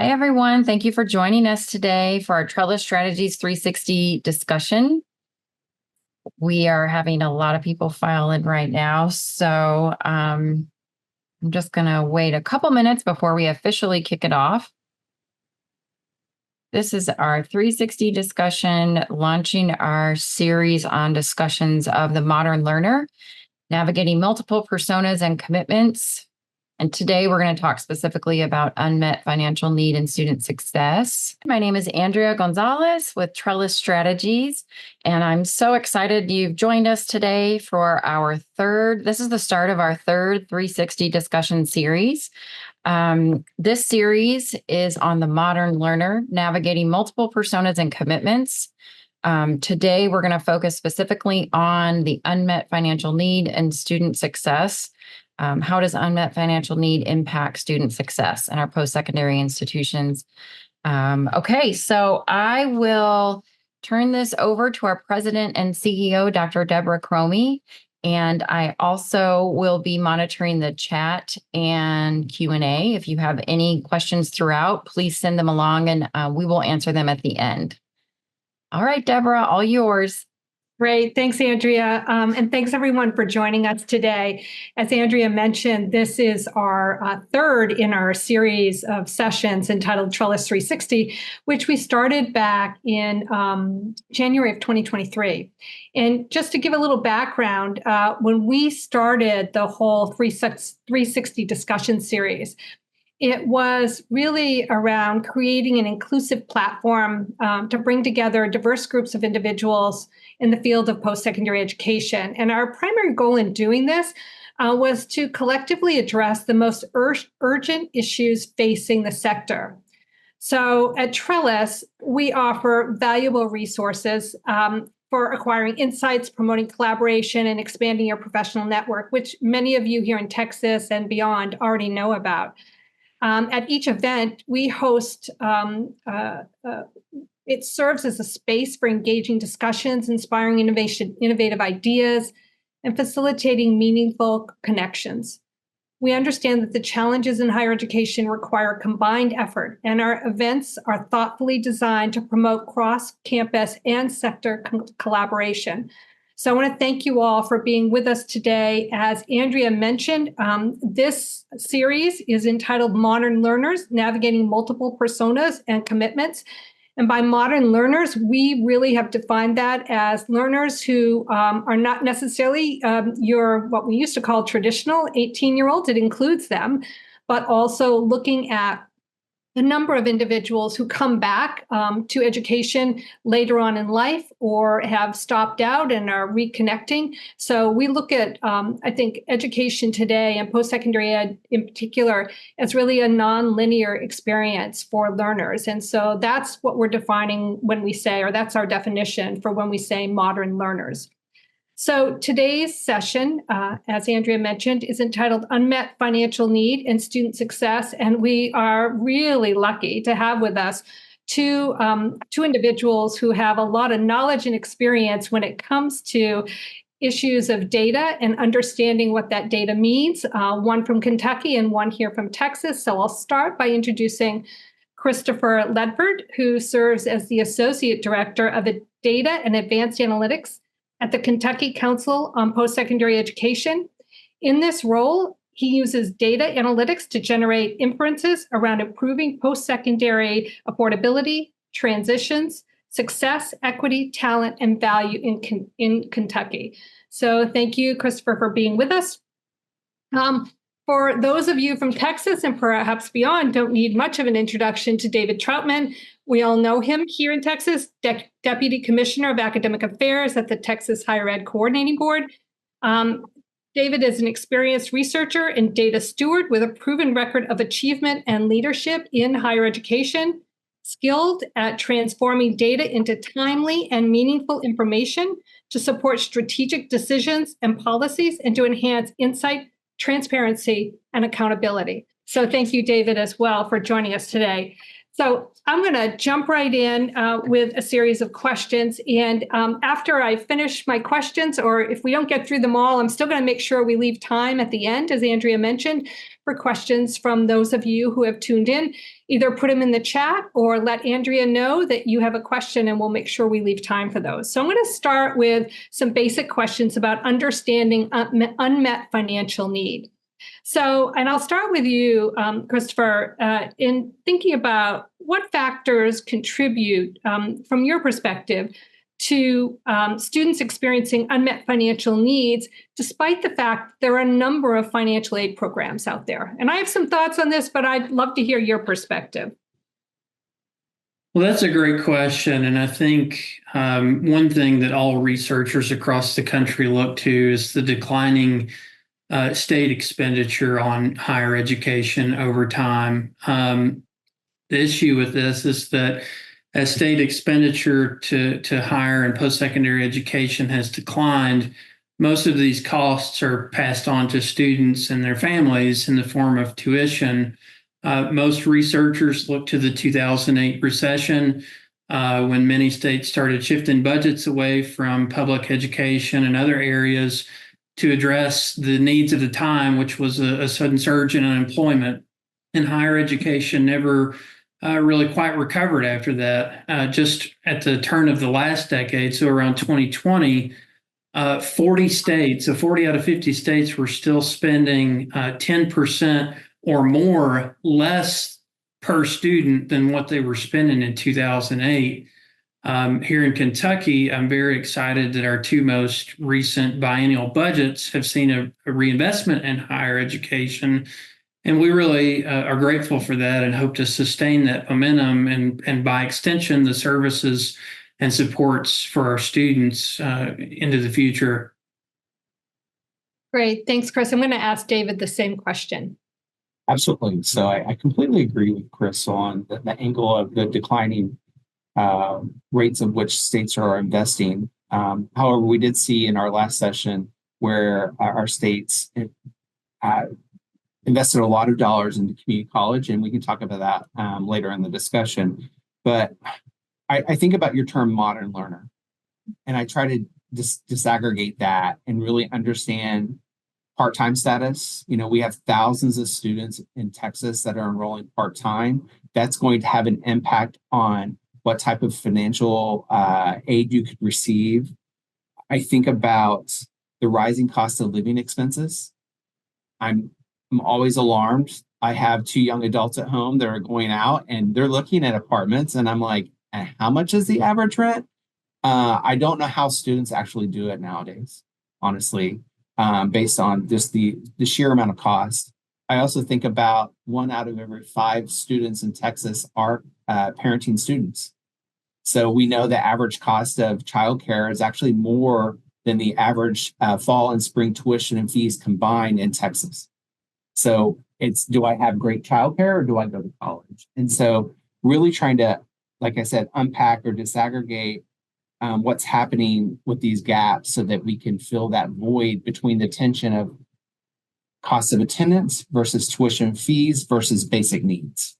Hi, everyone. Thank you for joining us today for our Trellis Strategies 360 discussion. We are having a lot of people file in right now, so I'm just going to wait a couple minutes before we officially kick it off. This is our 360 discussion, launching our series on discussions of the modern learner, navigating multiple personas and commitments. And today we're going to talk specifically about unmet financial need and student success. My name is Andrea Gonzalez with Trellis Strategies, and I'm so excited you've joined us today for our this is the start of our third 360 discussion series. This series is on the modern learner, navigating multiple personas and commitments. Today, we're going to focus specifically on the unmet financial need and student success. How does unmet financial need impact student success in our post-secondary institutions? Okay, so I will turn this over to our president and CEO, Dr. Debra Chromy, and I also will be monitoring the chat and Q&A. If you have any questions throughout, please send them along and we will answer them at the end. All right, Debra, all yours. Great. Thanks, Andrea. And thanks, everyone, for joining us today. As Andrea mentioned, this is our third in our series of sessions entitled Trellis 360, which we started back in January of 2023. And just to give a little background, when we started the whole 360 discussion series, it was really around creating an inclusive platform to bring together diverse groups of individuals in the field of post-secondary education. And our primary goal in doing this was to collectively address the most urgent issues facing the sector. So at Trellis, we offer valuable resources for acquiring insights, promoting collaboration, and expanding your professional network, which many of you here in Texas and beyond already know about. At each event, we host, it serves as a space for engaging discussions, inspiring innovative ideas, and facilitating meaningful connections. We understand that the challenges in higher education require combined effort, and our events are thoughtfully designed to promote cross-campus and sector collaboration. So I want to thank you all for being with us today. As Andrea mentioned, this series is entitled Modern Learners, Navigating Multiple Personas and Commitments. And by modern learners, we really have defined that as learners who are not necessarily your, what we used to call traditional 18-year-olds. It includes them, but also looking at the number of individuals who come back to education later on in life or have stopped out and are reconnecting. So we look at, I think, education today and post-secondary ed in particular as really a non-linear experience for learners. And so that's what we're defining when we say, or that's our definition for when we say modern learners. So today's session, as Andrea mentioned, is entitled Unmet Financial Need and Student Success. And we are really lucky to have with us two individuals who have a lot of knowledge and experience when it comes to issues of data and understanding what that data means, one from Kentucky and one here from Texas. So I'll start by introducing Christopher Ledford, who serves as the Associate Director of Data and Advanced Analytics at the Kentucky Council on Post-Secondary Education. In this role, he uses data analytics to generate inferences around improving post-secondary affordability, transitions, success, equity, talent, and value in Kentucky. So thank you, Christopher, for being with us. For those of you from Texas and perhaps beyond, don't need much of an introduction to David Troutman. We all know him here in Texas, Deputy Commissioner of Academic Affairs at the Texas Higher Ed Coordinating Board. David is an experienced researcher and data steward with a proven record of achievement and leadership in higher education, skilled at transforming data into timely and meaningful information to support strategic decisions and policies and to enhance insight, transparency, and accountability. So thank you, David, as well, for joining us today. So I'm going to jump right in with a series of questions. And after I finish my questions, or if we don't get through them all, I'm still going to make sure we leave time at the end, as Andrea mentioned, for questions from those of you who have tuned in. either put them in the chat or let Andrea know that you have a question, and we'll make sure we leave time for those. So I'm going to start with some basic questions about understanding unmet financial need. So, and I'll start with you, Christopher, in thinking about what factors contribute, from your perspective, to students experiencing unmet financial needs, despite the fact there are a number of financial aid programs out there. And I have some thoughts on this, but I'd love to hear your perspective. Well, that's a great question. And I think one thing that all researchers across the country look to is the declining state expenditure on higher education over time. The issue with this is that as state expenditure to higher and post-secondary education has declined, most of these costs are passed on to students and their families in the form of tuition. Most researchers look to the 2008 recession, when many states started shifting budgets away from public education and other areas to address the needs of the time, which was a sudden surge in unemployment. And higher education never really quite recovered after that. Just at the turn of the last decade, so around 2020, 40 states, so 40 out of 50 states were still spending 10% or more less per student than what they were spending in 2008. Here in Kentucky, I'm very excited that our two most recent biennial budgets have seen a reinvestment in higher education. And we really are grateful for that and hope to sustain that momentum and by extension, the services and supports for our students into the future. Great. Thanks, Chris. I'm going to ask David the same question. Absolutely. So I completely agree with Chris on the angle of the declining rates of which states are investing. However, we did see in our last session where our states invested a lot of dollars into community college, and we can talk about that later in the discussion. But I think about your term modern learner, and I try to disaggregate that and really understand part-time status. You know, we have thousands of students in Texas that are enrolling part-time. That's going to have an impact on what type of financial aid you could receive. I think about the rising cost of living expenses. I'm always alarmed. I have two young adults at home that are going out and they're looking at apartments, and I'm like, how much is the average rent? I don't know how students actually do it nowadays, honestly, based on just the sheer amount of cost. I also think about 1 out of every 5 students in Texas are parenting students. So we know the average cost of childcare is actually more than the average fall and spring tuition and fees combined in Texas. So it's, do I have great childcare or do I go to college? And so really trying to, like I said, unpack or disaggregate what's happening with these gaps so that we can fill that void between the tension of cost of attendance versus tuition fees versus basic needs.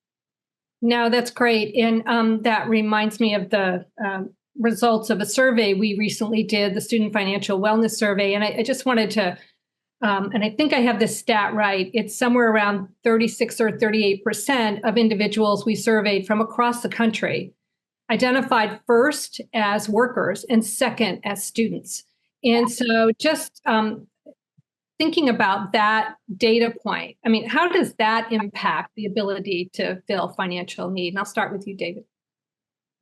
No, that's great. And that reminds me of the results of a survey we recently did, the Student Financial Wellness Survey. And I just wanted to, and I think I have this stat right, it's somewhere around 36 or 38% of individuals we surveyed from across the country identified first as workers and second as students. And so just thinking about that data point, I mean, how does that impact the ability to fill financial need? And I'll start with you, David.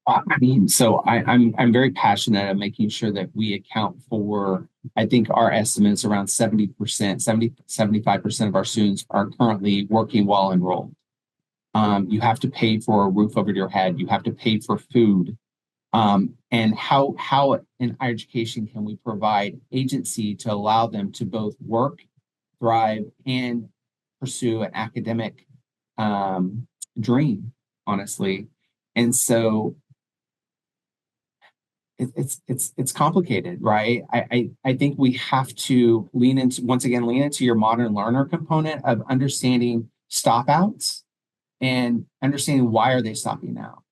I'm very passionate at making sure that we account for, I think our estimates around 75% of our students are currently working while enrolled. You have to pay for a roof over your head. You have to pay for food. And how in higher education can we provide agency to allow them to both work, thrive, and pursue an academic dream, honestly. And so it's complicated, right? I think we have to lean into your modern learner component of understanding stop outs and understanding why are they stopping out.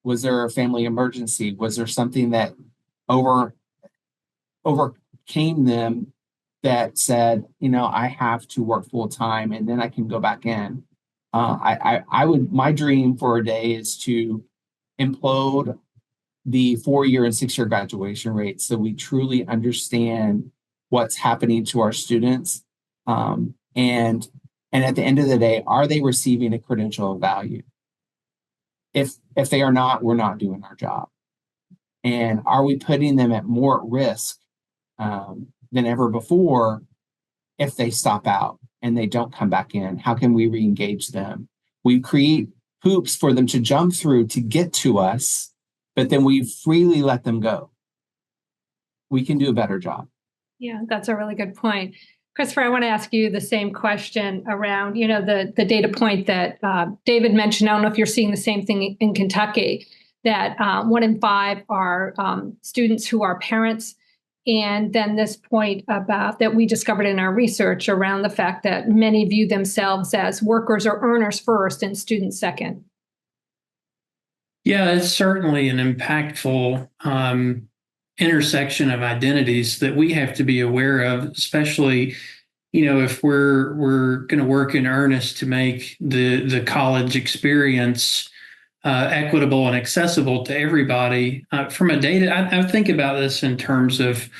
Was there a family emergency? Was there something that overcame them that said, you know, I have to work full time and then I can go back in? My dream for a day is to implode the 4-year and 6-year graduation rates so we truly understand what's happening to our students. And at the end of the day, are they receiving a credential of value? If they are not, we're not doing our job. And are we putting them at more at risk than ever before if they stop out and they don't come back in? How can we re-engage them? We create hoops for them to jump through to get to us, but then we freely let them go. We can do a better job. Yeah, that's a really good point. Christopher, I want to ask you the same question around, the data point that David mentioned. I don't know if you're seeing the same thing in Kentucky, that 1 in 5 are students who are parents. And then this point about that we discovered in our research around the fact that many view themselves as workers or earners first and students second. Yeah, it's certainly an impactful intersection of identities that we have to be aware of, especially, if we're going to work in earnest to make the college experience equitable and accessible to everybody. From a data, I think about this in terms of,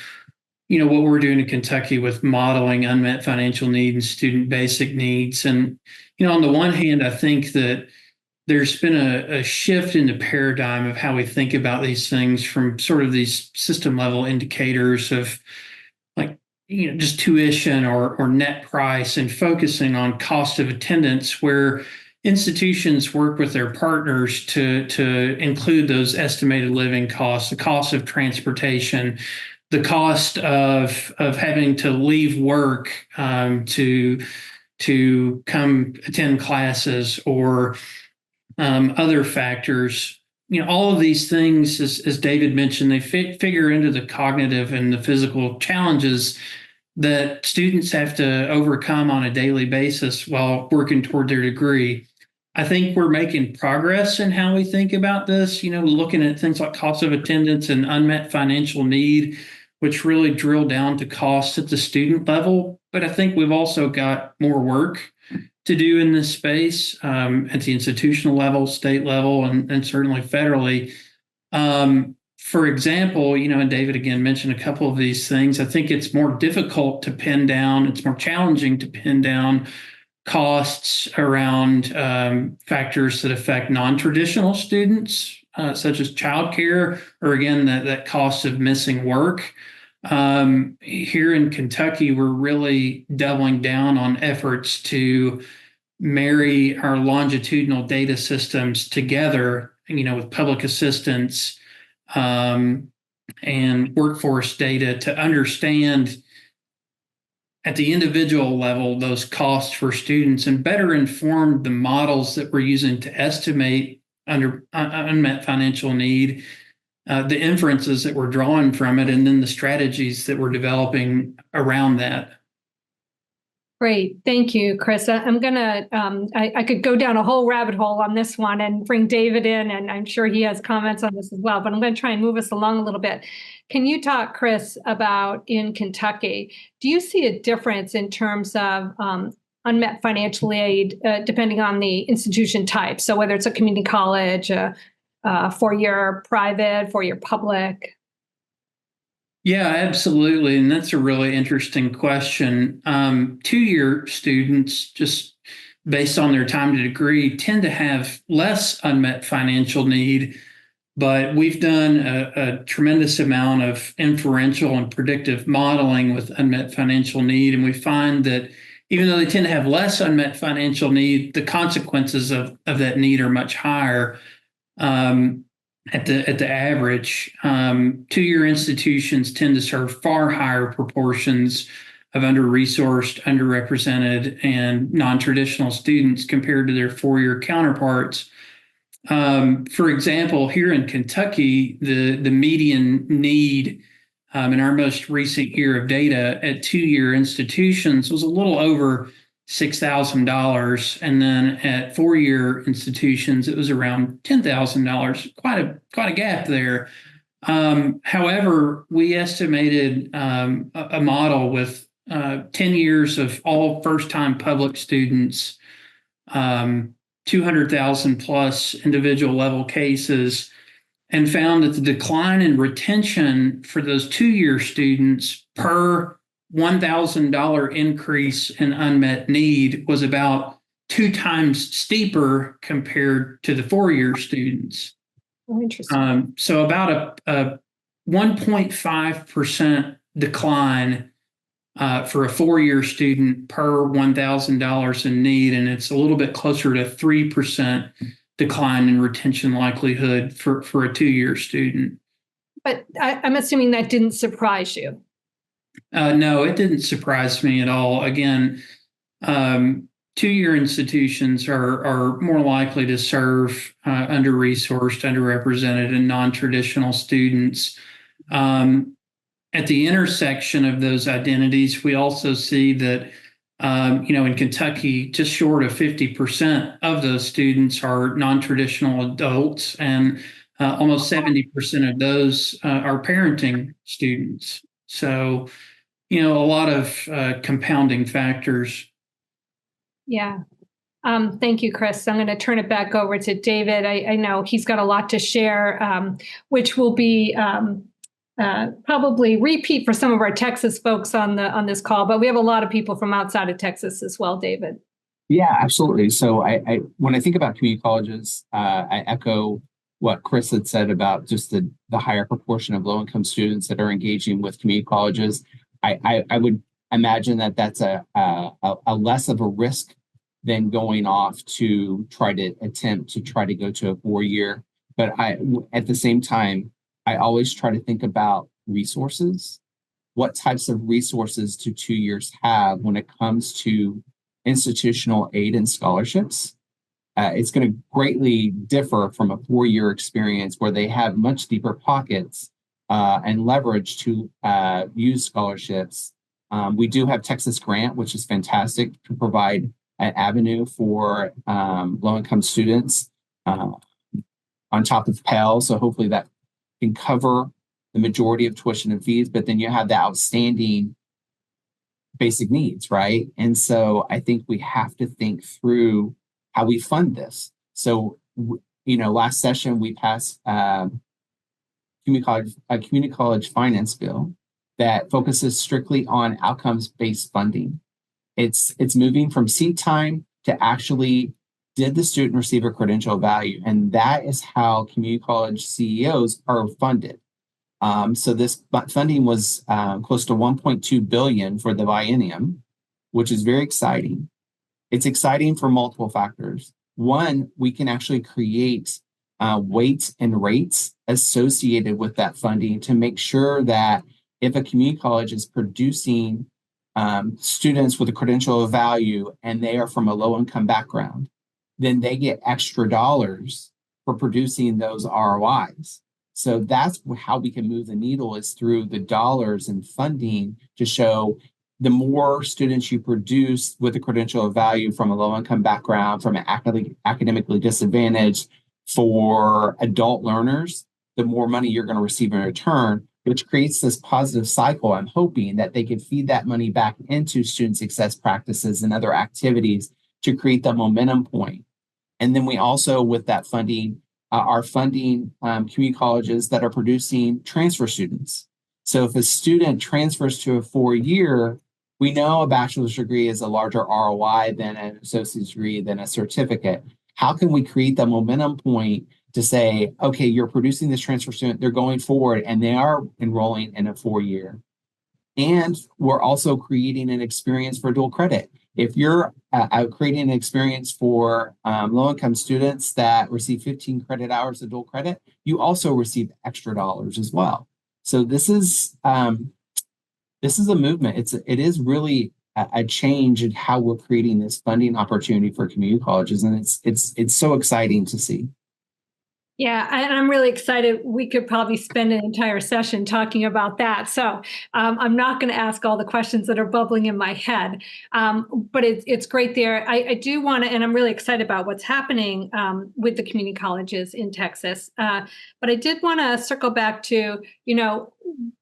what we're doing in Kentucky with modeling unmet financial need and student basic needs. And, on the one hand, I think that there's been a shift in the paradigm of how we think about these things from sort of these system level indicators of like, just tuition or net price, and focusing on cost of attendance, where institutions work with their partners to include those estimated living costs, the cost of transportation, the cost of having to leave work to come attend classes, or other factors. All of these things, as David mentioned, they figure into the cognitive and the physical challenges that students have to overcome on a daily basis while working toward their degree. I think we're making progress in how we think about this, looking at things like cost of attendance and unmet financial need, which really drill down to costs at the student level. But I think we've also got more work to do in this space at the institutional level, state level, and certainly federally. For example, and David again mentioned a couple of these things. I think it's more difficult to pin down. It's more challenging to pin down costs around factors that affect non-traditional students, such as childcare, or again, that cost of missing work. Here in Kentucky, we're really doubling down on efforts to marry our longitudinal data systems together, with public assistance and workforce data to understand at the individual level those costs for students, and better inform the models that we're using to estimate under unmet financial need, the inferences that we're drawing from it, and then the strategies that we're developing around that. Great. Thank you, Chris. I'm going to, I could go down a whole rabbit hole on this one and bring David in, and I'm sure he has comments on this as well, but I'm going to try and move us along a little bit. Can you talk, Chris, about in Kentucky, do you see a difference in terms of unmet financial aid depending on the institution type? So whether it's a community college, four-year private, four-year public? Yeah, absolutely. And that's a really interesting question. 2-year students, just based on their time to degree, tend to have less unmet financial need, but we've done a tremendous amount of inferential and predictive modeling with unmet financial need. And we find that even though they tend to have less unmet financial need, the consequences of that need are much higher. At the average, 2-year institutions tend to serve far higher proportions of under-resourced, underrepresented, and non-traditional students compared to their 4-year counterparts. For example, here in Kentucky, the median need in our most recent year of data at 2-year institutions was a little over $6,000, and then at 4-year institutions, it was around $10,000. Quite a gap there. However, we estimated a model with 10 years of all first-time public students 200,000 plus individual level cases, and found that the decline in retention for those 2-year students per $1,000 increase in unmet need was about 2 times steeper compared to the 4-year students. Oh, interesting. So about a 1.5% decline for a 4-year student per $1,000 in need, and it's a little bit closer to 3% decline in retention likelihood for a 2-year student. But I'm assuming that didn't surprise you. No, it didn't surprise me at all. Again, 2-year institutions are more likely to serve under-resourced, underrepresented, and non-traditional students. At the intersection of those identities, we also see that, in Kentucky, just short of 50% of those students are non-traditional adults, and almost 70% of those are parenting students. So, a lot of compounding factors. Yeah. Thank you, Chris. I'm going to turn it back over to David. I know he's got a lot to share, which will be probably repeat for some of our Texas folks on this call, but we have a lot of people from outside of Texas as well, David. Yeah, absolutely. So I when I think about community colleges, I echo what Chris had said about just the higher proportion of low-income students that are engaging with community colleges. I would imagine that that's a less of a risk than going off to try to go to a 4-year. But at the same time, I always try to think about resources. What types of resources do 2 years have when it comes to institutional aid and scholarships? It's going to greatly differ from a 4-year experience where they have much deeper pockets and leverage to use scholarships. We do have Texas Grant, which is fantastic to provide an avenue for low-income students on top of Pell. So hopefully that can cover the majority of tuition and fees, but then you have the outstanding basic needs, right? And so I think we have to think through how we fund this. So, last session we passed a community college finance bill that focuses strictly on outcomes-based funding. It's moving from seat time to actually, did the student receive a credential value? And that is how community college CEOs are funded. So this funding was close to $1.2 billion for the biennium, which is very exciting. It's exciting for multiple factors. One, we can actually create weights and rates associated with that funding to make sure that if a community college is producing students with a credential of value and they are from a low-income background, then they get extra dollars for producing those ROIs. So that's how we can move the needle, is through the dollars and funding to show the more students you produce with a credential of value from a low-income background, from an academically disadvantaged, for adult learners, the more money you're going to receive in return, which creates this positive cycle. I'm hoping that they can feed that money back into student success practices and other activities to create the momentum point. And then we also, with that funding, are funding community colleges that are producing transfer students. So if a student transfers to a 4-year, we know a bachelor's degree is a larger ROI than an associate's degree, than a certificate. How can we create the momentum point to say, okay, you're producing this transfer student, they're going forward, and they are enrolling in a 4-year. And we're also creating an experience for dual credit. If you're creating an experience for low-income students that receive 15 credit hours of dual credit, you also receive extra dollars as well. So this is a movement. It is really a change in how we're creating this funding opportunity for community colleges, and it's so exciting to see. Yeah, and I'm really excited. We could probably spend an entire session talking about that. So I'm not going to ask all the questions that are bubbling in my head, but it's great there. I do want to, and I'm really excited about what's happening with the community colleges in Texas. But I did want to circle back to,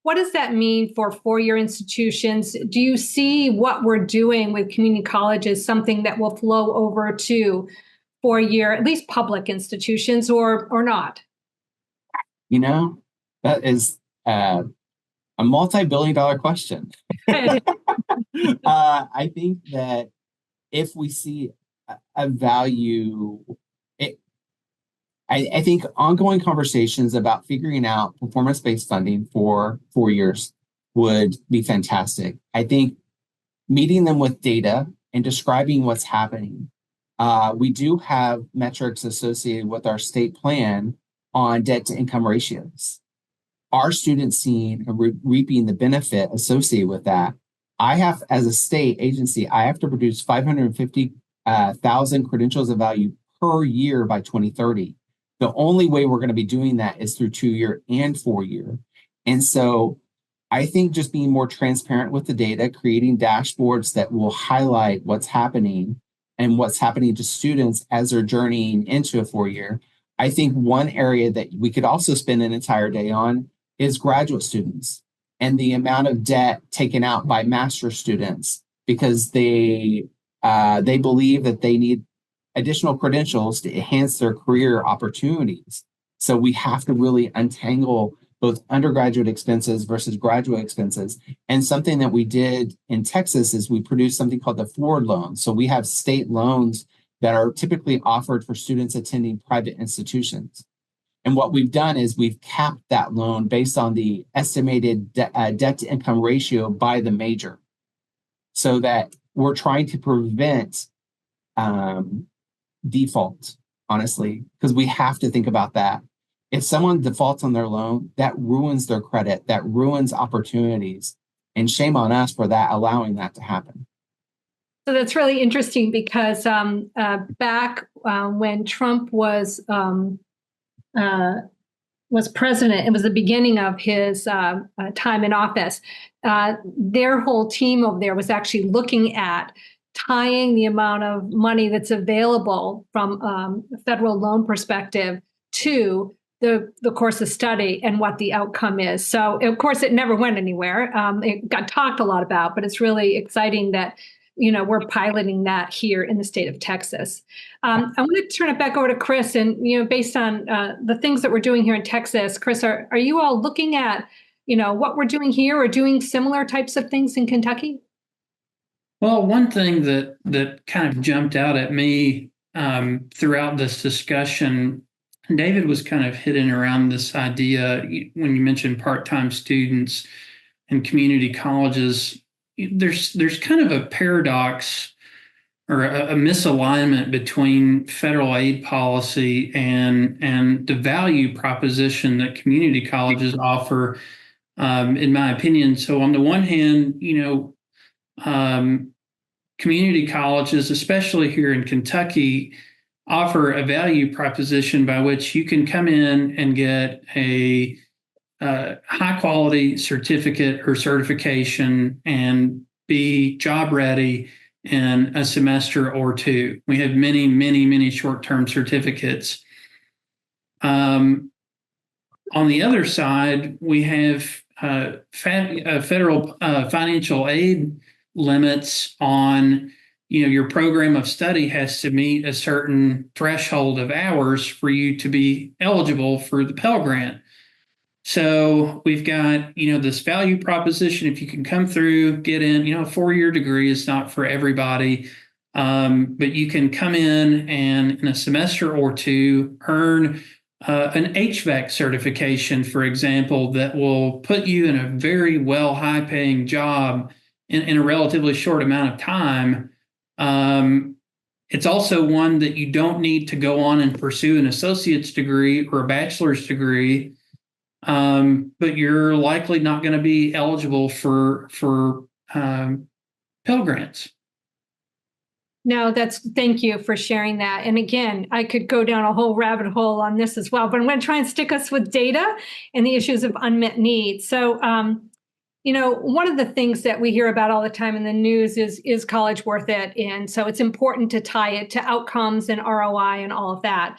what does that mean for four-year institutions? Do you see what we're doing with community colleges something that will flow over to four-year, at least public institutions, or not? That is a multi-billion-dollar question. I think that if we see a value, I think ongoing conversations about figuring out performance-based funding for 4 years would be fantastic. I think meeting them with data and describing what's happening. We do have metrics associated with our state plan on debt to income ratios. Are students seeing and reaping the benefit associated with that? I have, as a state agency, I have to produce 550,000 credentials of value per year by 2030. The only way we're going to be doing that is through 2-year and 4-year. And so I think just being more transparent with the data, creating dashboards that will highlight what's happening and what's happening to students as they're journeying into a 4-year. I think one area that we could also spend an entire day on is graduate students and the amount of debt taken out by master's students because they believe that they need additional credentials to enhance their career opportunities. So we have to really untangle both undergraduate expenses versus graduate expenses. And something that we did in Texas is we produced something called the Ford loan. So we have state loans that are typically offered for students attending private institutions. And what we've done is we've capped that loan based on the estimated debt to income ratio by the major, so that we're trying to prevent default, honestly, because we have to think about that. If someone defaults on their loan, that ruins their credit, that ruins opportunities, and shame on us for that, allowing that to happen. So that's really interesting because back when Trump was president, it was the beginning of his time in office. Their whole team over there was actually looking at tying the amount of money that's available from a federal loan perspective to the course of study and what the outcome is. So, of course, it never went anywhere. It got talked a lot about, but it's really exciting that we're piloting that here in the state of Texas. I want to turn it back over to Chris, and based on the things that we're doing here in Texas, Chris, are you all looking at what we're doing here or doing similar types of things in Kentucky? Well, one thing that kind of jumped out at me throughout this discussion, David was kind of hitting around this idea when you mentioned part-time students and community colleges. There's kind of a paradox or a misalignment between federal aid policy and the value proposition that community colleges offer, in my opinion. So on the one hand, community colleges, especially here in Kentucky, offer a value proposition by which you can come in and get a high quality certificate or certification and be job ready in a semester or two. We have many, many, many short-term certificates. On the other side, we have federal financial aid limits on, your program of study has to meet a certain threshold of hours for you to be eligible for the Pell Grant. So we've got, this value proposition. If you can come through, get in, a 4-year degree is not for everybody. But you can come in and in a semester or two earn an HVAC certification, for example, that will put you in a very high-paying job in a relatively short amount of time. It's also one that you don't need to go on and pursue an associate's degree or a bachelor's degree, but you're likely not going to be eligible for Pell Grants. No, thank you for sharing that. And again, I could go down a whole rabbit hole on this as well, but I'm going to try and stick us with data and the issues of unmet needs. So, one of the things that we hear about all the time in the news is college worth it? And so it's important to tie it to outcomes and ROI and all of that.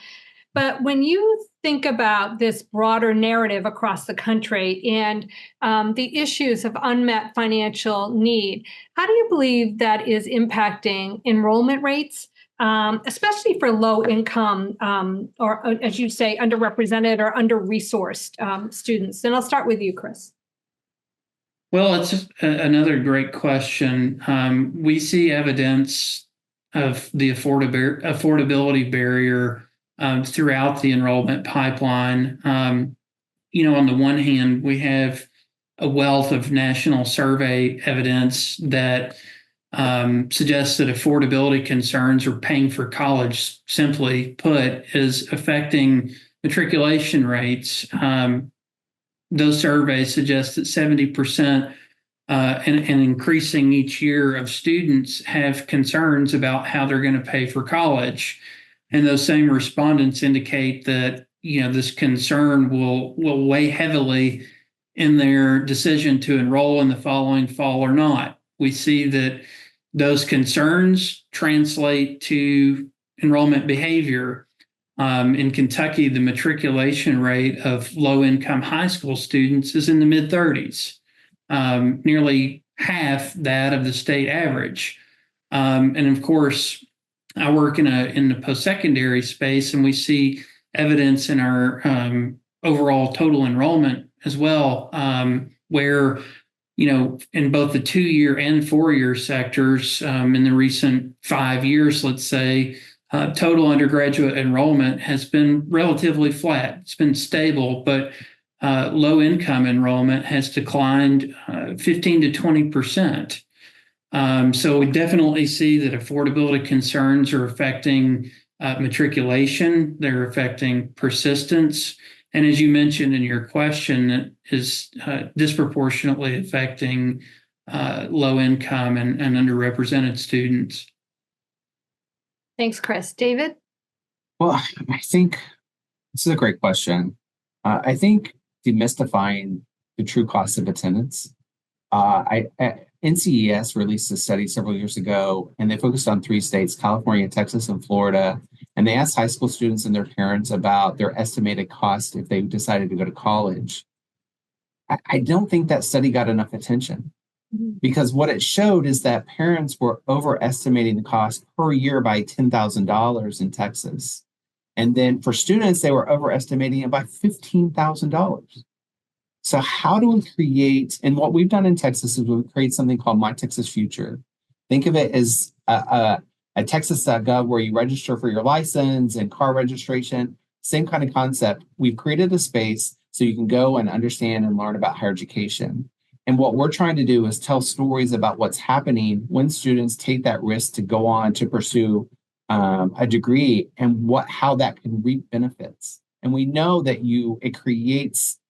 But when you think about this broader narrative across the country and the issues of unmet financial need, how do you believe that is impacting enrollment rates, especially for low income or, as you say, underrepresented or under-resourced students? And I'll start with you, Chris. Well, it's another great question. We see evidence of the affordability barrier throughout the enrollment pipeline. On the one hand, we have a wealth of national survey evidence that suggests that affordability concerns or paying for college, simply put, is affecting matriculation rates. Those surveys suggest that 70% and increasing each year of students have concerns about how they're going to pay for college. And those same respondents indicate that, this concern will weigh heavily in their decision to enroll in the following fall or not. We see that those concerns translate to enrollment behavior. In Kentucky, the matriculation rate of low-income high school students is in the mid-30s, nearly half that of the state average. And of course, I work in the postsecondary space, and we see evidence in our overall total enrollment as well, where in both the 2-year and 4-year sectors, in the recent 5 years, let's say, total undergraduate enrollment has been relatively flat. It's been stable, but low-income enrollment has declined 15 to 20%. So we definitely see that affordability concerns are affecting matriculation. They're affecting persistence. And as you mentioned in your question, it is disproportionately affecting low-income and underrepresented students. Thanks, Chris. David? Well, I think this is a great question. I think demystifying the true cost of attendance. NCES released a study several years ago, and they focused on 3 states, California, Texas, and Florida. And they asked high school students and their parents about their estimated cost if they decided to go to college. I don't think that study got enough attention. Because what it showed is that parents were overestimating the cost per year by $10,000 in Texas. And then for students, they were overestimating it by $15,000. So how do we create, and what we've done in Texas is we create something called My Texas Future. Think of it as a Texas.gov where you register for your license and car registration, same kind of concept. We've created a space so you can go and understand and learn about higher education. And what we're trying to do is tell stories about what's happening when students take that risk to go on to pursue a degree and how that can reap benefits. And we know that it creates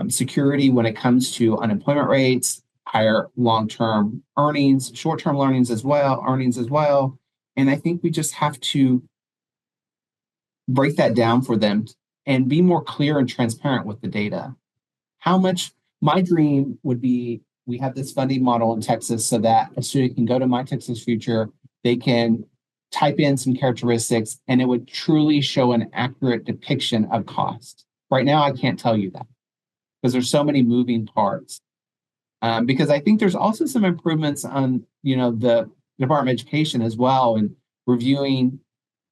security when it comes to unemployment rates, higher long-term earnings, short-term earnings as well. And I think we just have to break that down for them and be more clear and transparent with the data. My dream would be, we have this funding model in Texas so that a student can go to My Texas Future, they can type in some characteristics, and it would truly show an accurate depiction of cost. Right now, I can't tell you that because there's so many moving parts. Because I think there's also some improvements on, the Department of Education as well, and reviewing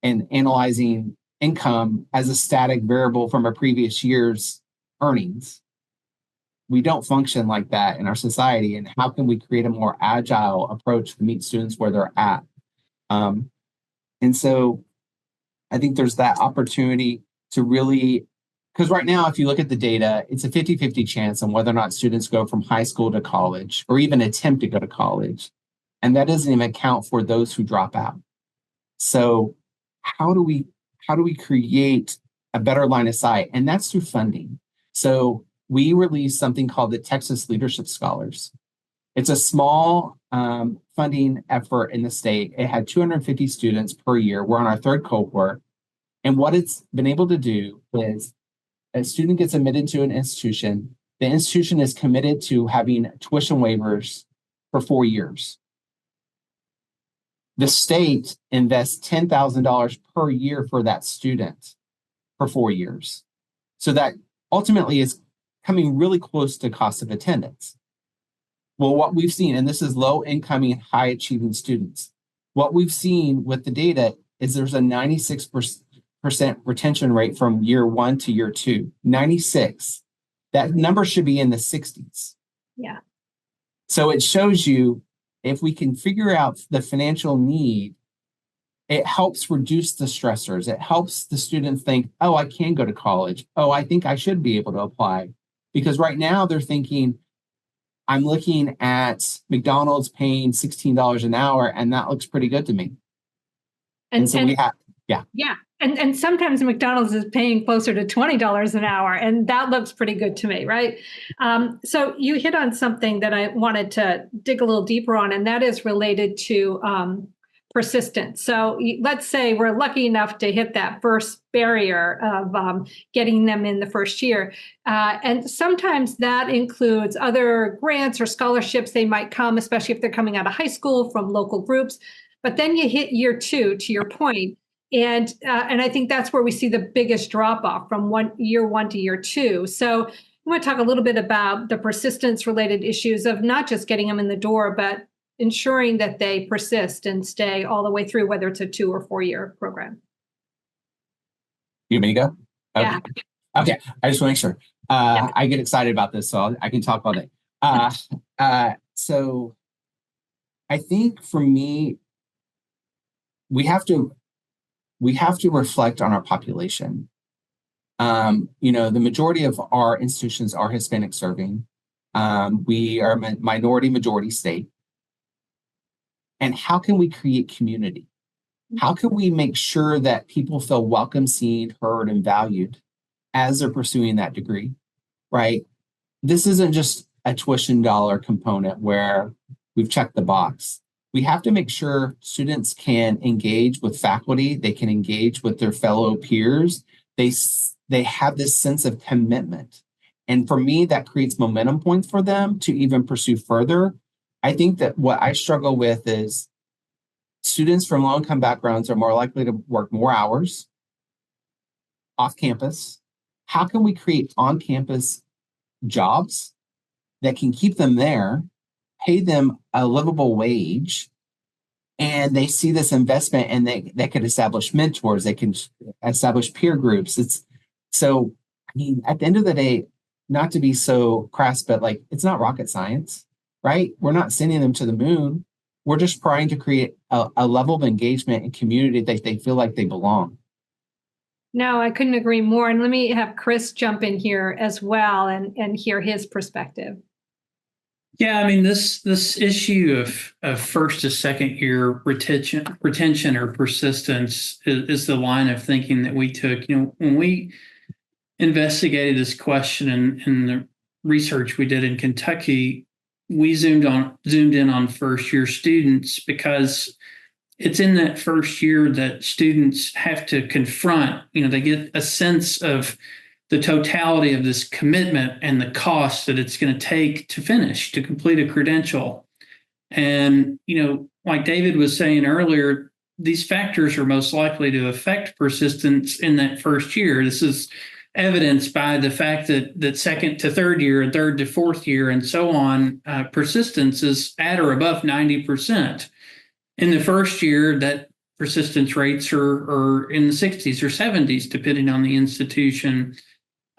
and analyzing income as a static variable from a previous year's earnings. We don't function like that in our society. And how can we create a more agile approach to meet students where they're at? And so I think there's that opportunity to really, because right now, if you look at the data, it's a 50-50 chance on whether or not students go from high school to college or even attempt to go to college. And that doesn't even account for those who drop out. So how do we create a better line of sight? And that's through funding. So we released something called the Texas Leadership Scholars. It's a small funding effort in the state. It had 250 students per year. We're on our third cohort. And what it's been able to do is a student gets admitted to an institution. The institution is committed to having tuition waivers for 4 years. The state invests $10,000 per year for that student for 4 years. So that ultimately is coming really close to cost of attendance. Well, what we've seen, and this is low incoming, high achieving students, what we've seen with the data is there's a 96% retention rate from year 1 to year 2. 96. That number should be in the 60s. Yeah. So it shows you if we can figure out the financial need, it helps reduce the stressors. It helps the student think, oh, I can go to college. Oh, I think I should be able to apply. Because right now they're thinking, I'm looking at McDonald's paying $16 an hour, and that looks pretty good to me. And so we have, yeah. Yeah. And sometimes McDonald's is paying closer to $20 an hour, and that looks pretty good to me, right? So you hit on something that I wanted to dig a little deeper on, and that is related to persistence. So let's say we're lucky enough to hit that first barrier of getting them in the first year. And sometimes that includes other grants or scholarships. They might come, especially if they're coming out of high school, from local groups. But then you hit year 2, to your point. And I think that's where we see the biggest drop off from year one to year 2. So I want to talk a little bit about the persistence related issues of not just getting them in the door, but ensuring that they persist and stay all the way through, whether it's a 2 or 4 year program. You want me to go? Yeah. Okay. I just want to make sure. I get excited about this, so I can talk all day. So I think for me, we have to reflect on our population. The majority of our institutions are Hispanic serving. We are a minority majority state. And how can we create community? How can we make sure that people feel welcome, seen, heard, and valued as they're pursuing that degree, right? This isn't just a tuition dollar component where we've checked the box. We have to make sure students can engage with faculty. They can engage with their fellow peers. They have this sense of commitment. And for me, that creates momentum points for them to even pursue further. I think that what I struggle with is students from low-income backgrounds are more likely to work more hours off campus. How can we create on-campus jobs that can keep them there, pay them a livable wage, and they see this investment and they could establish mentors, they can establish peer groups. At the end of the day, not to be so crass, but it's not rocket science, right? We're not sending them to the moon. We're just trying to create a level of engagement and community that they feel like they belong. No, I couldn't agree more. And let me have Chris jump in here as well and hear his perspective. Yeah, I mean, this issue of first to second year retention or persistence is the line of thinking that we took. When we investigated this question in the research we did in Kentucky, we zoomed in on first year students because it's in that first year that students have to confront, they get a sense of the totality of this commitment and the cost that it's going to take to complete a credential. And, like David was saying earlier, these factors are most likely to affect persistence in that first year. This is evidenced by the fact that second to third year and third to fourth year and so on, persistence is at or above 90%. In the first year, that persistence rates are in the 60s or 70s, depending on the institution.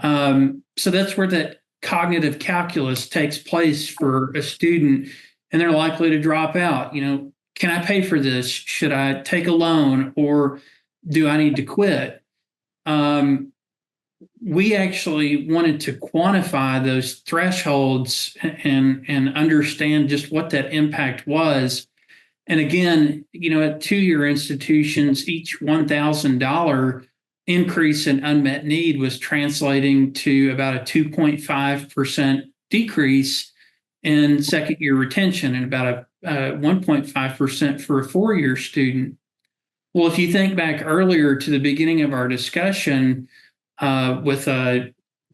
So that's where that cognitive calculus takes place for a student, and they're likely to drop out. Can I pay for this? Should I take a loan, or do I need to quit? We actually wanted to quantify those thresholds and understand just what that impact was. And again, at two-year institutions, each $1,000 increase in unmet need was translating to about a 2.5% decrease in second-year retention and about a 1.5% for a four-year student. Well, if you think back earlier to the beginning of our discussion, with a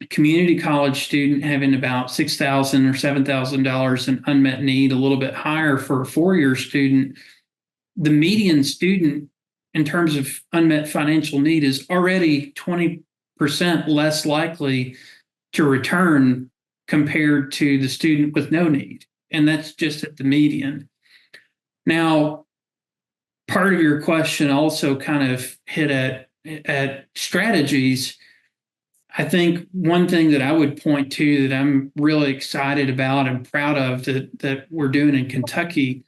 community college student having about $6,000 or $7,000 in unmet need, a little bit higher for a four-year student, the median student in terms of unmet financial need is already 20% less likely to return compared to the student with no need. And that's just at the median. Now, part of your question also kind of hit at strategies. I think one thing that I would point to that I'm really excited about and proud of that we're doing in Kentucky,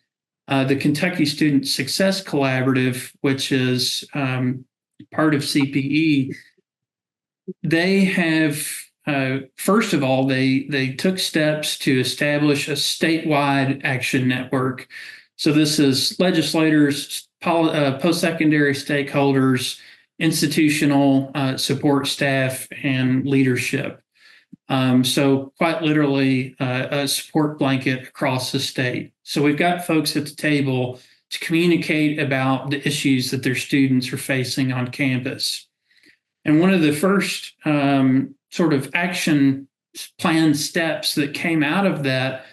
the Kentucky Student Success Collaborative, which is part of CPE, they have, first of all, they took steps to establish a statewide action network. So this is legislators, post-secondary stakeholders, institutional support staff, and leadership. So quite literally a support blanket across the state. So we've got folks at the table to communicate about the issues that their students are facing on campus. And one of the first sort of action plan steps that came out of that,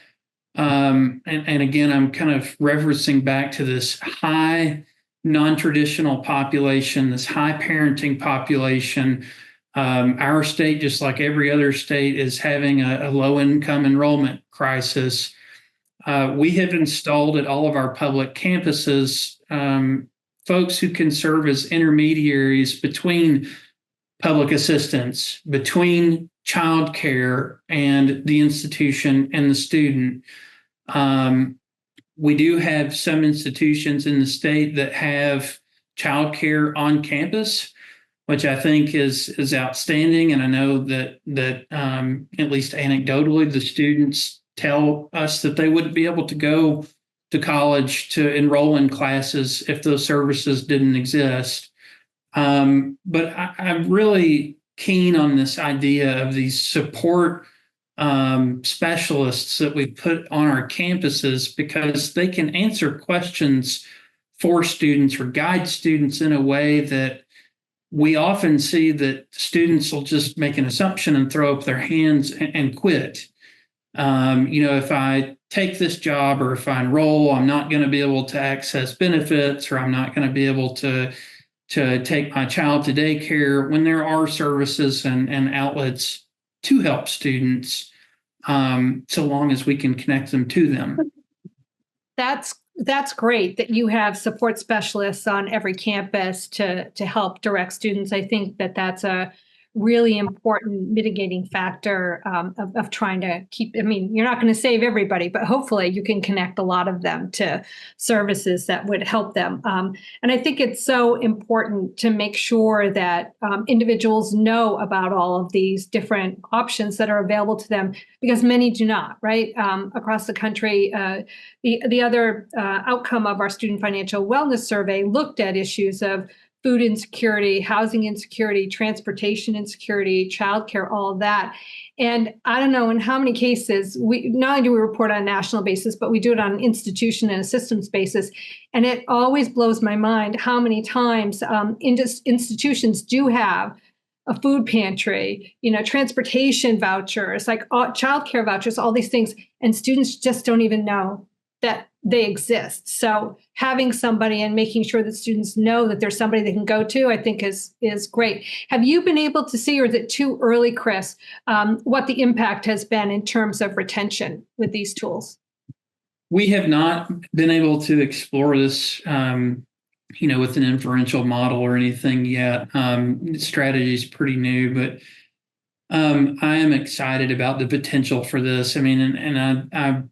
and again, I'm kind of referencing back to this high non-traditional population, this high parenting population. Our state, just like every other state, is having a low-income enrollment crisis. We have installed at all of our public campuses folks who can serve as intermediaries between public assistance, between childcare and the institution and the student. We do have some institutions in the state that have childcare on campus, which I think is outstanding. And I know that at least anecdotally, the students tell us that they wouldn't be able to go to college to enroll in classes if those services didn't exist. But I'm really keen on this idea of these support specialists that we put on our campuses, because they can answer questions for students or guide students in a way that we often see that students will just make an assumption and throw up their hands and quit. If I take this job or if I enroll, I'm not going to be able to access benefits, or I'm not going to be able to take my child to daycare, when there are services and outlets to help students, so long as we can connect them to them. That's great that you have support specialists on every campus to help direct students. I think that's a really important mitigating factor of trying to keep, you're not going to save everybody, but hopefully you can connect a lot of them to services that would help them. And I think it's so important to make sure that individuals know about all of these different options that are available to them, because many do not, right? Across the country, the other outcome of our Student Financial Wellness Survey looked at issues of food insecurity, housing insecurity, transportation insecurity, childcare, all of that. And I don't know in how many cases we not only do we report on a national basis, but we do it on an institution and a systems basis. And it always blows my mind how many times institutions do have a food pantry, transportation vouchers, like childcare vouchers, all these things, and students just don't even know that they exist. So having somebody and making sure that students know that there's somebody they can go to, I think is great. Have you been able to see, or is it too early, Chris, what the impact has been in terms of retention with these tools? We have not been able to explore this, with an inferential model or anything yet. The strategy is pretty new, but I am excited about the potential for this. I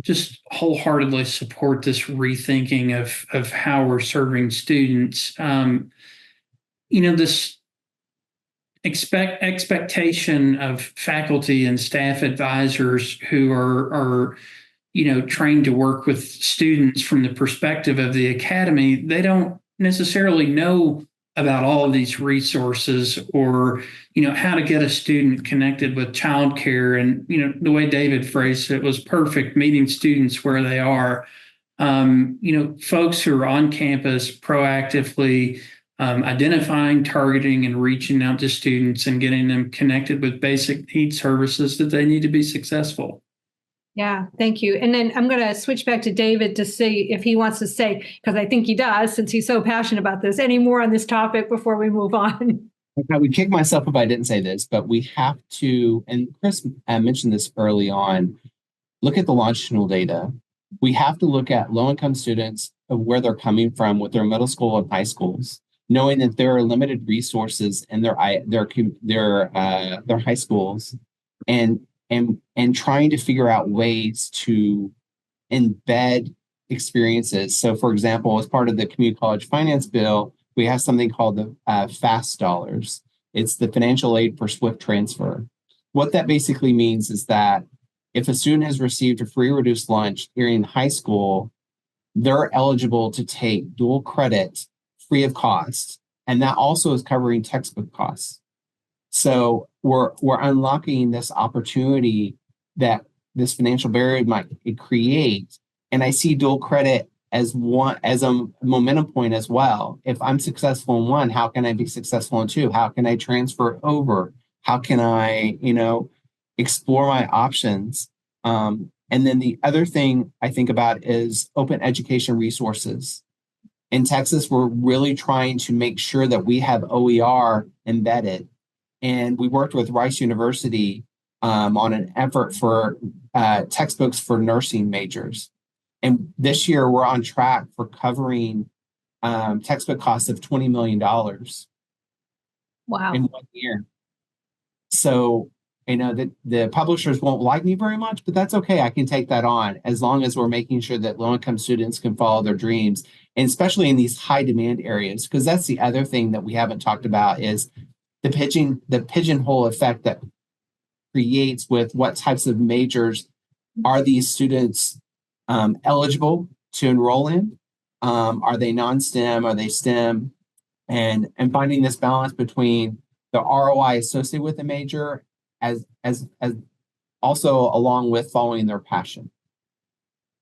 just wholeheartedly support this rethinking of how we're serving students. This expectation of faculty and staff advisors who are trained to work with students from the perspective of the academy, they don't necessarily know about all of these resources, or how to get a student connected with childcare. And the way David phrased it was perfect, meeting students where they are. folks who are on campus proactively identifying, targeting, and reaching out to students and getting them connected with basic need services that they need to be successful. Yeah, thank you. And then I'm going to switch back to David to see if he wants to say, because I think he does, since he's so passionate about this, any more on this topic before we move on. I would kick myself if I didn't say this, but we have to, and Chris mentioned this early on, look at the longitudinal data. We have to look at low-income students of where they're coming from with their middle school and high schools, knowing that there are limited resources in their high schools, and trying to figure out ways to embed experiences. So, for example, as part of the community college finance bill, we have something called the FAST dollars. It's the financial aid for swift transfer. What that basically means is that if a student has received a free reduced lunch during high school, they're eligible to take dual credit free of cost. And that also is covering textbook costs. So we're unlocking this opportunity that this financial barrier might create. And I see dual credit as a momentum point as well. If I'm successful in one, how can I be successful in two? How can I transfer over? How can I, explore my options? And then the other thing I think about is open education resources. In Texas, we're really trying to make sure that we have OER embedded. And we worked with Rice University on an effort for textbooks for nursing majors. And this year, we're on track for covering textbook costs of $20 million. Wow. In 1 year. So, that the publishers won't like me very much, but that's okay. I can take that on as long as we're making sure that low-income students can follow their dreams, and especially in these high-demand areas, because that's the other thing that we haven't talked about is the pigeonhole effect that creates with what types of majors are these students eligible to enroll in? Are they non-STEM? Are they STEM? And finding this balance between the ROI associated with the major as also along with following their passion.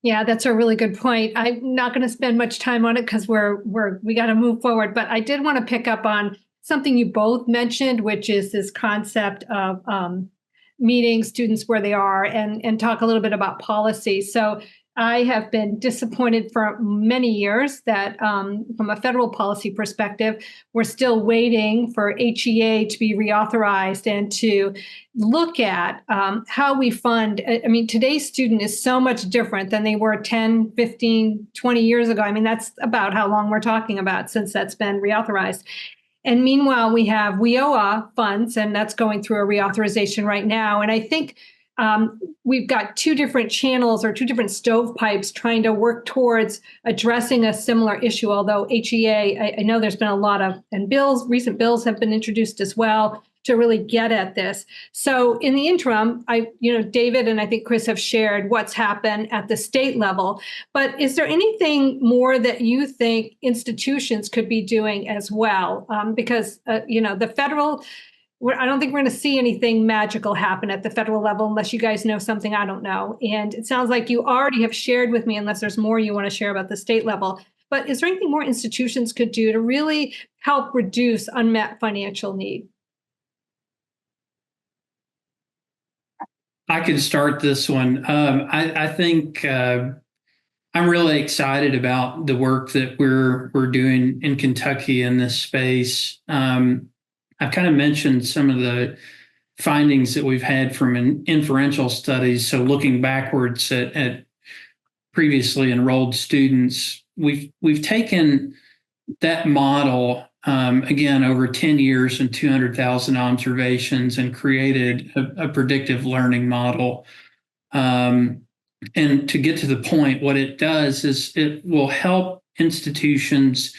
Yeah, that's a really good point. I'm not going to spend much time on it because we got to move forward. But I did want to pick up on something you both mentioned, which is this concept of meeting students where they are and talk a little bit about policy. So I have been disappointed for many years that from a federal policy perspective, we're still waiting for HEA to be reauthorized and to look at how we fund. I mean, today's student is so much different than they were 10, 15, 20 years ago. I mean, that's about how long we're talking about since that's been reauthorized. And meanwhile, we have WIOA funds, and that's going through a reauthorization right now. And I think we've got two different channels or two different stovepipes trying to work towards addressing a similar issue. Although HEA, I know there's been a lot of, and recent bills have been introduced as well to really get at this. So in the interim, David and I think Chris have shared what's happened at the state level. But is there anything more that you think institutions could be doing as well? Because the federal. I don't think we're going to see anything magical happen at the federal level unless you guys know something I don't know. And it sounds like you already have shared with me, unless there's more you want to share about the state level. But is there anything more institutions could do to really help reduce unmet financial need? I could start this one. I think I'm really excited about the work that we're doing in Kentucky in this space. I've kind of mentioned some of the findings that we've had from inferential studies. So looking backwards at previously enrolled students, we've taken that model again over 10 years and 200,000 observations and created a predictive learning model. And to get to the point, what it does is it will help institutions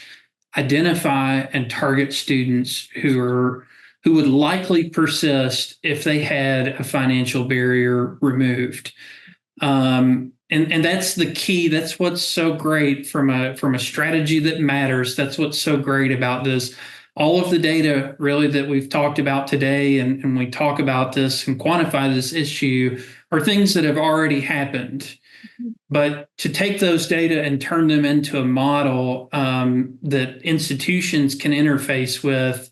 identify and target students who would likely persist if they had a financial barrier removed. And that's the key. That's what's so great from a strategy that matters. That's what's so great about this. All of the data really that we've talked about today, and we talk about this and quantify this issue, are things that have already happened. But to take those data and turn them into a model that institutions can interface with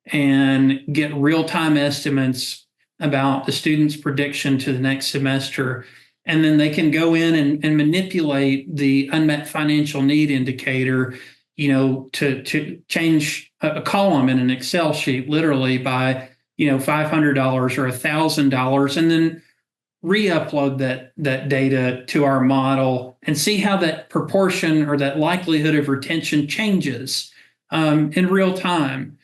and get real-time estimates about the student's prediction to the next semester. And then they can go in and manipulate the unmet financial need indicator, to change a column in an Excel sheet literally by, $500 or $1,000, and then re-upload that data to our model and see how that proportion or that likelihood of retention changes in real time.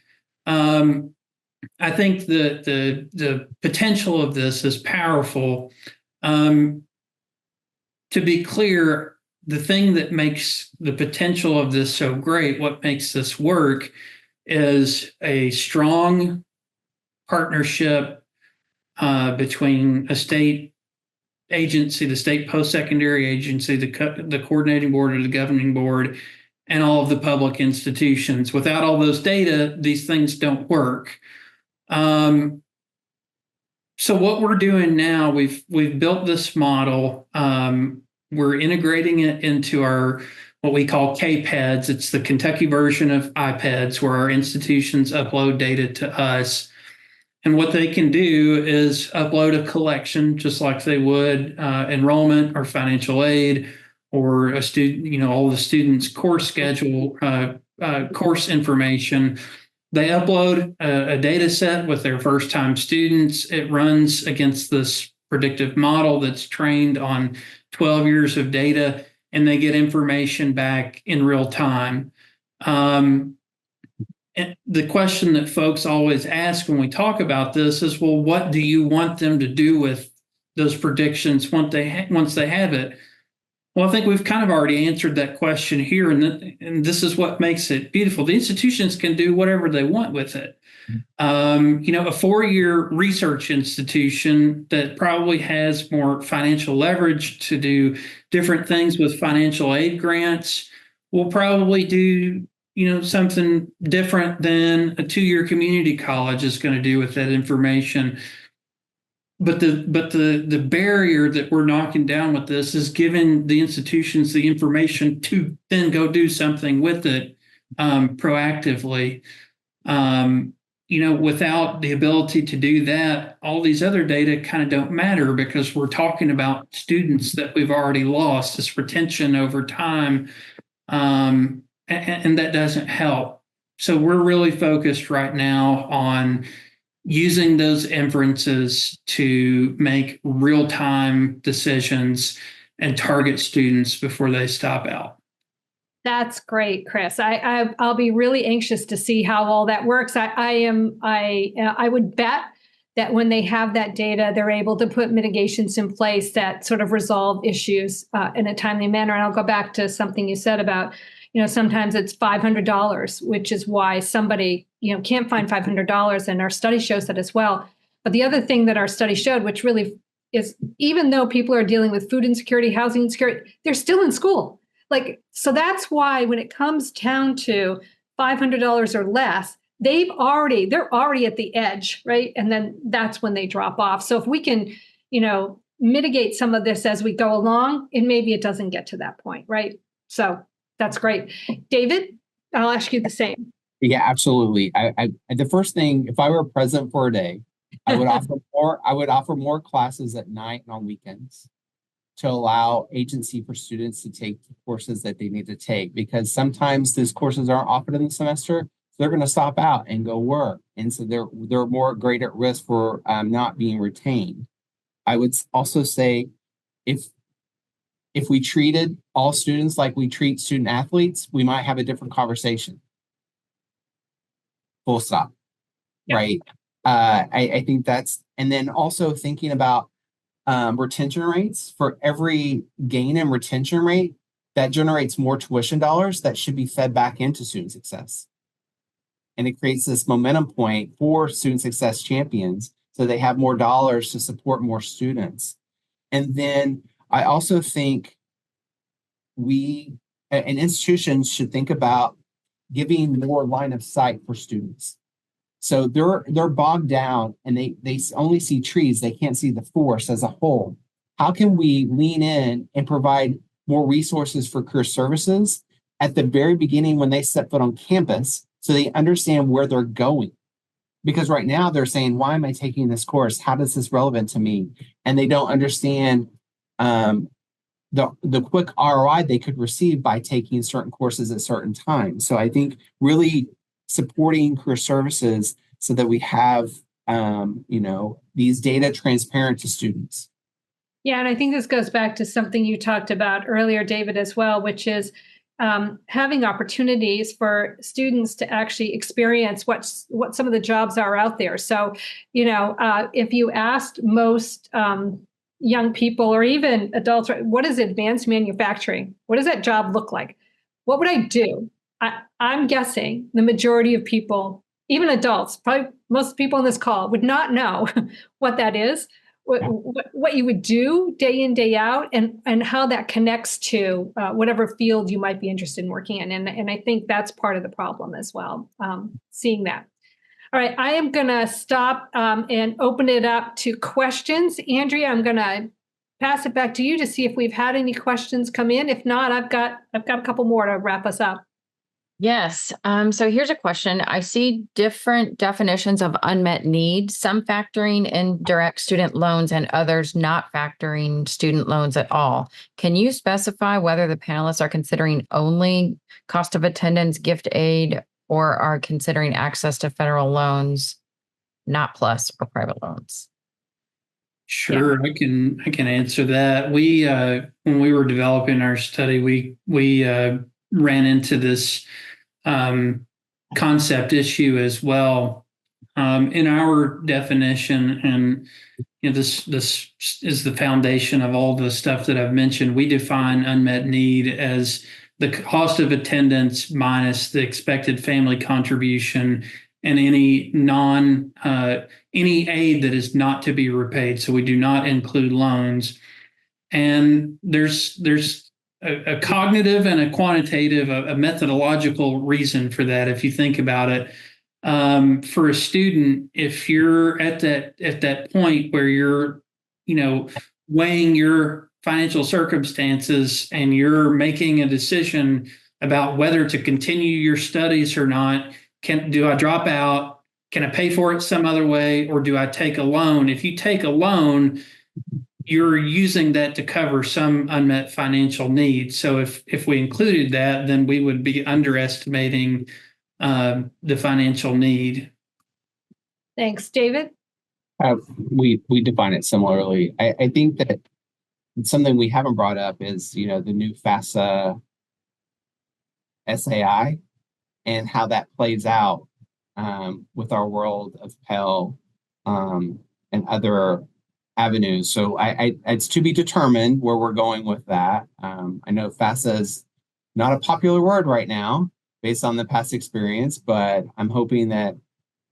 I think the potential of this is powerful. To be clear, the thing that makes the potential of this so great, what makes this work, is a strong partnership between a state agency, the state postsecondary agency, the coordinating board or the governing board, and all of the public institutions. Without all those data, these things don't work. So what we're doing now, we've built this model. We're integrating it into our what we call KPEDs. It's the Kentucky version of iPads, where our institutions upload data to us. And what they can do is upload a collection, just like they would enrollment or financial aid, or a student, all the students' course schedule, course information. They upload a data set with their first-time students. It runs against this predictive model that's trained on 12 years of data, and they get information back in real time. And the question that folks always ask when we talk about this is, well, what do you want them to do with those predictions once they have it? Well, I think we've kind of already answered that question here, and this is what makes it beautiful. The institutions can do whatever they want with it. A 4-year research institution that probably has more financial leverage to do different things with financial aid grants will probably do something different than a 2-year community college is going to do with that information. But the barrier that we're knocking down with this is giving the institutions the information to then go do something with it proactively. Without the ability to do that, all these other data kind of don't matter, because we're talking about students that we've already lost, this retention over time. And that doesn't help. So we're really focused right now on using those inferences to make real-time decisions and target students before they stop out. That's great, Chris. I'll be really anxious to see how all that works. I would bet that when they have that data, they're able to put mitigations in place that sort of resolve issues in a timely manner. And I'll go back to something you said about, sometimes it's $500, which is why somebody, can't find $500. And our study shows that as well. But the other thing that our study showed, which really is, even though people are dealing with food insecurity, housing insecurity, they're still in school. So that's why when it comes down to $500 or less, they're already at the edge, right? And then that's when they drop off. So if we can, mitigate some of this as we go along, and maybe it doesn't get to that point, right? So that's great. David, I'll ask you the same. Yeah, absolutely. The first thing, if I were president for a day, I would offer more classes at night and on weekends to allow agency for students to take the courses that they need to take, because sometimes these courses aren't offered in the semester. So they're going to stop out and go work. And so they're more great at risk for not being retained. I would also say if we treated all students like we treat student athletes, we might have a different conversation. Full stop. Yep. Right. I think that's, and then also thinking about retention rates. For every gain in retention rate, that generates more tuition dollars that should be fed back into student success. And it creates this momentum point for student success champions, so they have more dollars to support more students. And then I also think an institution should think about giving more line of sight for students. So they're bogged down and they only see trees. They can't see the forest as a whole. How can we lean in and provide more resources for career services at the very beginning when they set foot on campus so they understand where they're going? Because right now they're saying, why am I taking this course? How is this relevant to me? And they don't understand the quick ROI they could receive by taking certain courses at certain times. So I think really supporting career services so that we have these data transparent to students. Yeah, and I think this goes back to something you talked about earlier, David, as well, which is having opportunities for students to actually experience what some of the jobs are out there. So, if you asked most young people or even adults, what is advanced manufacturing? What does that job look like? What would I do? I'm guessing the majority of people, even adults, probably most people on this call would not know what that is, what you would do day in, day out, and how that connects to whatever field you might be interested in working in. And I think that's part of the problem as well, seeing that. All right, I am going to stop and open it up to questions. Andrea, I'm going to pass it back to you to see if we've had any questions come in. If not, I've got a couple more to wrap us up. Yes. So here's a question. I see different definitions of unmet needs, some factoring in direct student loans and others not factoring student loans at all. Can you specify whether the panelists are considering only cost of attendance, gift aid, or are considering access to federal loans, not plus or private loans? Sure, I can answer that. We when we were developing our study, we ran into this concept issue as well. In our definition, and this is the foundation of all the stuff that I've mentioned. We define unmet need as the cost of attendance minus the expected family contribution and any any aid that is not to be repaid. So we do not include loans. And there's a cognitive and a quantitative, a methodological reason for that. If you think about it, for a student, if you're at that point where you're, weighing your financial circumstances and you're making a decision about whether to continue your studies or not, do I drop out? Can I pay for it some other way, or do I take a loan? If you take a loan, you're using that to cover some unmet financial needs. So if we included that, then we would be underestimating the financial need. Thanks, David. We define it similarly. I think that something we haven't brought up is the new FAFSA SAI and how that plays out with our world of Pell and other avenues. So it's to be determined where we're going with that. I know FAFSA is not a popular word right now based on the past experience, but I'm hoping that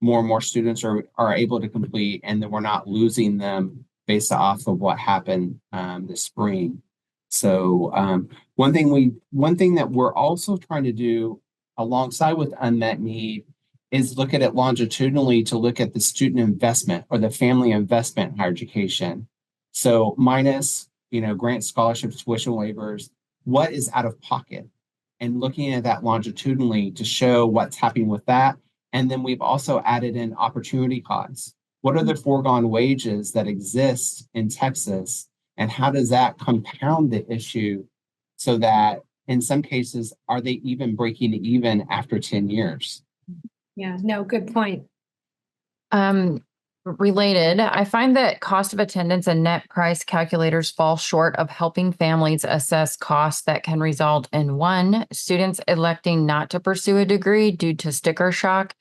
more and more students are able to complete and that we're not losing them based off of what happened this spring. So one thing that we're also trying to do alongside with unmet need is look at it longitudinally to look at the student investment or the family investment in higher education. So minus, grant scholarships, tuition waivers, what is out of pocket? And looking at that longitudinally to show what's happening with that. And then we've also added in opportunity costs. What are the foregone wages that exist in Texas? And how does that compound the issue so that in some cases, are they even breaking even after 10 years? Yeah, no, good point. Related, I find that cost of attendance and net price calculators fall short of helping families assess costs that can result in 1, students electing not to pursue a degree due to sticker shock,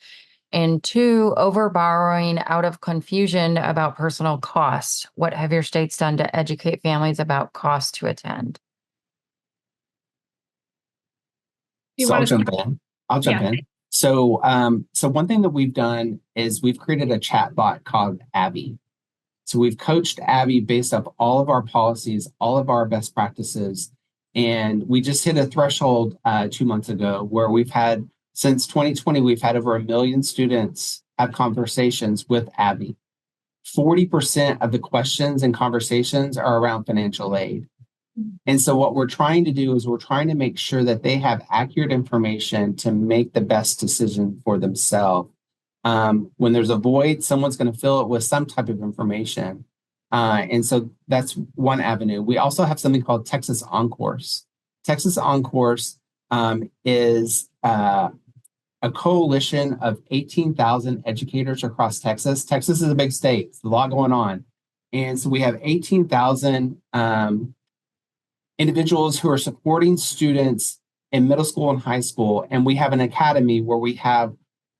and 2, overborrowing out of confusion about personal costs. What have your states done to educate families about costs to attend? I'll jump in. So one thing that we've done is we've created a chat bot called Abby. So we've coached Abby based off all of our policies, all of our best practices. And we just hit a threshold 2 months ago where since 2020, we've had over 1 million students have conversations with Abby. 40% of the questions and conversations are around financial aid. And so what we're trying to do is we're trying to make sure that they have accurate information to make the best decision for themselves. When there's a void, someone's going to fill it with some type of information. And so that's one avenue. We also have something called Texas OnCourse. Texas OnCourse is a coalition of 18,000 educators across Texas. Texas is a big state. There's a lot going on. And so we have 18,000 individuals who are supporting students in middle school and high school. And we have an academy where we have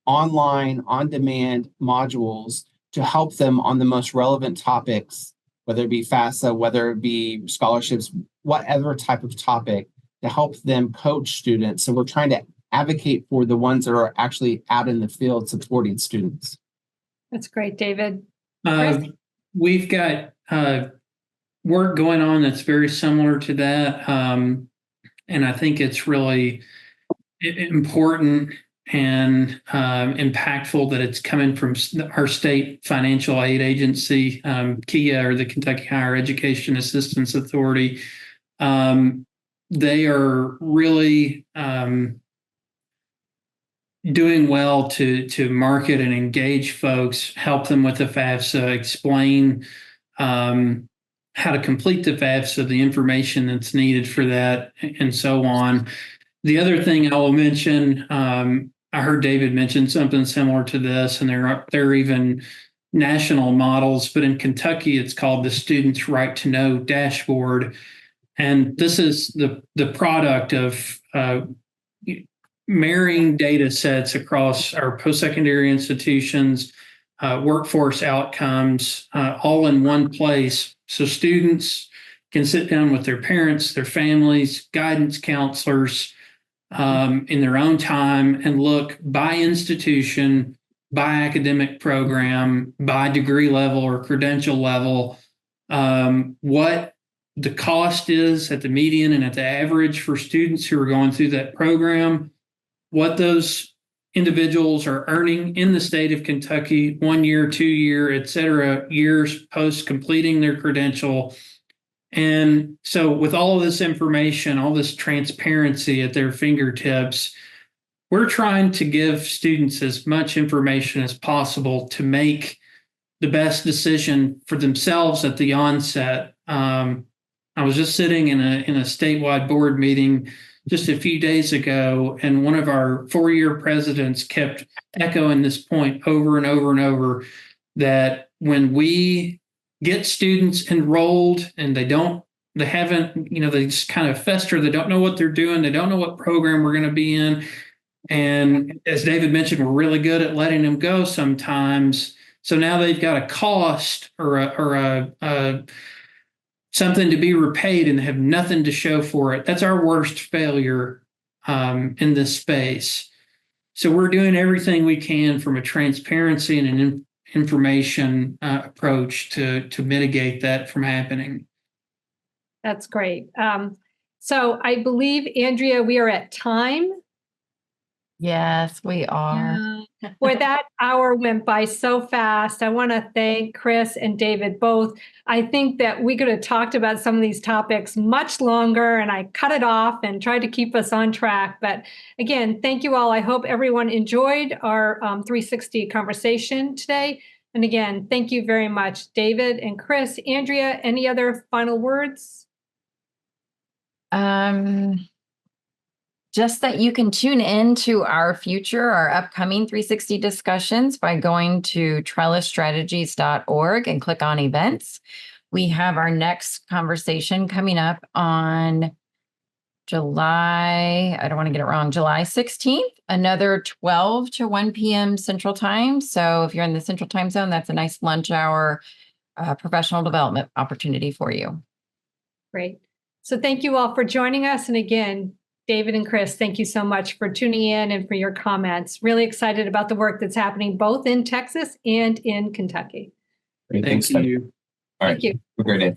online, on-demand modules to help them on the most relevant topics, whether it be FAFSA, whether it be scholarships, whatever type of topic, to help them coach students. So we're trying to advocate for the ones that are actually out in the field supporting students. That's great, David. We've got work going on that's very similar to that. And I think it's really important and impactful that it's coming from our state financial aid agency, KIA, or the Kentucky Higher Education Assistance Authority. They are really doing well to market and engage folks, help them with the FAFSA, explain how to complete the FAFSA, the information that's needed for that, and so on. The other thing I will mention, I heard David mention something similar to this, and there are even national models, but in Kentucky, it's called the Students' Right to Know Dashboard. And this is the product of marrying data sets across our post-secondary institutions, workforce outcomes, all in one place. So students can sit down with their parents, their families, guidance counselors in their own time and look by institution, by academic program, by degree level or credential level, what the cost is at the median and at the average for students who are going through that program, what those individuals are earning in the state of Kentucky, 1 year, 2 year, et cetera, years post completing their credential. And so with all of this information, all this transparency at their fingertips, we're trying to give students as much information as possible to make the best decision for themselves at the onset. I was just sitting in a statewide board meeting just a few days ago, and one of our 4-year presidents kept echoing this point over and over and over, that when we get students enrolled and they haven't, they just kind of fester, they don't know what they're doing, they don't know what program we're going to be in. And as David mentioned, we're really good at letting them go sometimes. So now they've got a cost or a something to be repaid, and they have nothing to show for it. That's our worst failure in this space. So we're doing everything we can from a transparency and an information approach to mitigate that from happening. That's great. So I believe, Andrea, we are at time. Yes, we are. Boy, that hour went by so fast. I want to thank Chris and David both. I think that we could have talked about some of these topics much longer, and I cut it off and tried to keep us on track. But again, thank you all. I hope everyone enjoyed our 360 conversation today. And again, thank you very much, David and Chris. Andrea, any other final words? Just that you can tune in to our upcoming 360 discussions by going to trellisstrategies.org and click on events. We have our next conversation coming up on July 16th, another 12 to 1 p.m. Central Time. So if you're in the Central Time Zone, that's a nice lunch hour professional development opportunity for you. Great. So thank you all for joining us. And again, David and Chris, thank you so much for tuning in and for your comments. Really excited about the work that's happening both in Texas and in Kentucky. Great. Thank you. All right. Thank you. Have a great day.